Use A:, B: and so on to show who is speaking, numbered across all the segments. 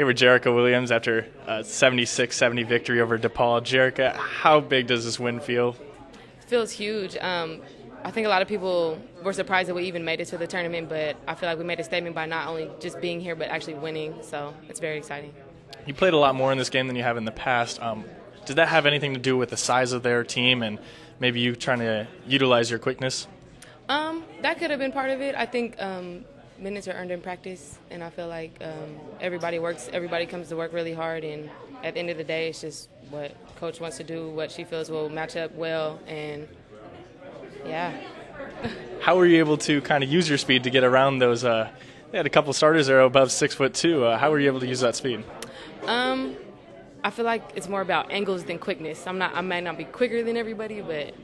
A: Here with Jerica Williams after a 76-70 victory over DePaul. Jerica, how big does this win feel?
B: It feels huge. I think a lot of people were surprised that we even made it to the tournament, but I feel like we made a statement by not only just being here but actually winning, so it's very exciting.
A: You played a lot more in this game than you have in the past. Did that have anything to do with the size of their team and maybe you trying to utilize your quickness?
B: That could have been part of it. I think minutes are earned in practice, and I feel like everybody works, everybody comes to work really hard, and at the end of the day, it's just what Coach wants to do, what she feels will match up well, and yeah.
A: How were you able to kind of use your speed to get around those? They had a couple starters there above 6'2". How were you able to use that speed?
B: I feel like it's more about angles than quickness. I might not be quicker than everybody, but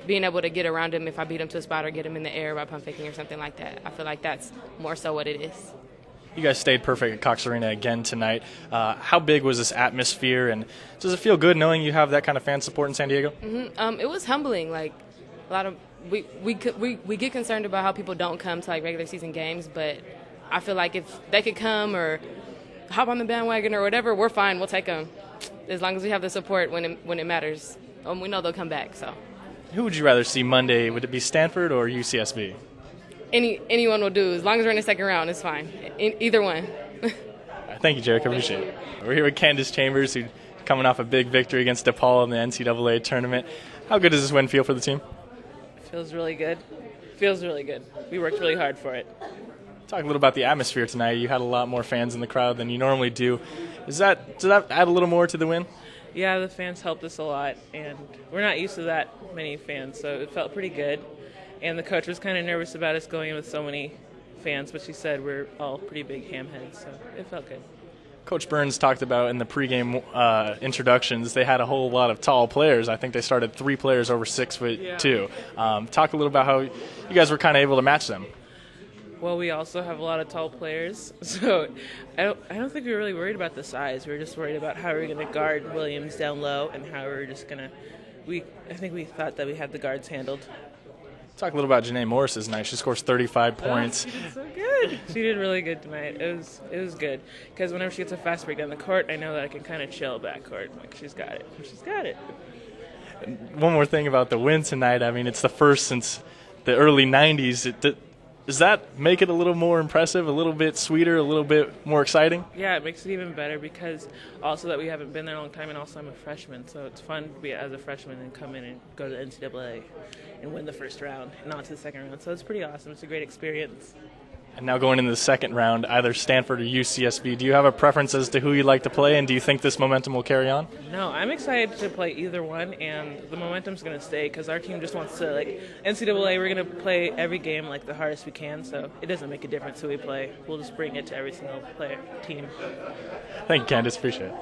B: being able to get around him if I beat him to a spot or get him in the air by pump faking or something like that. I feel like that's more so what it is.
A: You guys stayed perfect at Cox Arena again tonight. How big was this atmosphere, and does it feel good knowing you have that kind of fan support in San Diego?
B: It was humbling. Like a lot of we get concerned about how people don't come to like regular season games, but I feel like if they could come or hop on the bandwagon or whatever, we're fine. We'll take them as long as we have the support when it matters. We know they'll come back. So.
A: Who would you rather see Monday? Would it be Stanford or UCSB?
B: Anyone will do. As long as we're in the second round, it's fine. Either one.
A: Thank you, Jerica. Appreciate it. We're here with Candace Chambers, who's coming off a big victory against DePaul in the NCAA tournament. How good does this win feel for the team?
C: Feels really good. Feels really good. We worked really hard for it.
A: Talk a little about the atmosphere tonight. You had a lot more fans in the crowd than you normally do. Does that add a little more to the win?
C: Yeah, the fans helped us a lot, and we're not used to that many fans, so it felt pretty good. And the coach was kind of nervous about us going in with so many fans, but she said we're all pretty big hamheads, so it felt good.
A: Coach Burns talked about in the pregame introductions, they had a whole lot of tall players. I think they started 3 players over 6'2". Talk a little about how you guys were kind of able to match them.
C: Well, we also have a lot of tall players, so I don't think we were really worried about the size. We were just worried about how we were going to guard Williams down low and how we were just going to I think we thought that we had the guards handled.
A: Talk a little about Janae Morris's night. She scores 35 points.
C: She did so good. She did really good tonight. It was good because whenever she gets a fast break down the court, I know that I can kind of chill backcourt. Like, she's got it. She's got it.
A: One more thing about the win tonight. I mean, it's the first since the early 90s. Does that make it a little more impressive, a little bit sweeter, a little bit more exciting?
C: Yeah, it makes it even better because also that we haven't been there a long time, and also I'm a freshman, so it's fun to be as a freshman and come in and go to the NCAA and win the first round and not to the second round. So it's pretty awesome. It's a great experience.
A: And now going into the second round, either Stanford or UCSB, do you have a preference as to who you'd like to play, and do you think this momentum will carry on?
C: No, I'm excited to play either one, and the momentum's going to stay because our team just wants to, like, NCAA, we're going to play every game like the hardest we can, so it doesn't make a difference who we play. We'll just bring it to every single team.
A: Thank you, Candace. Appreciate it.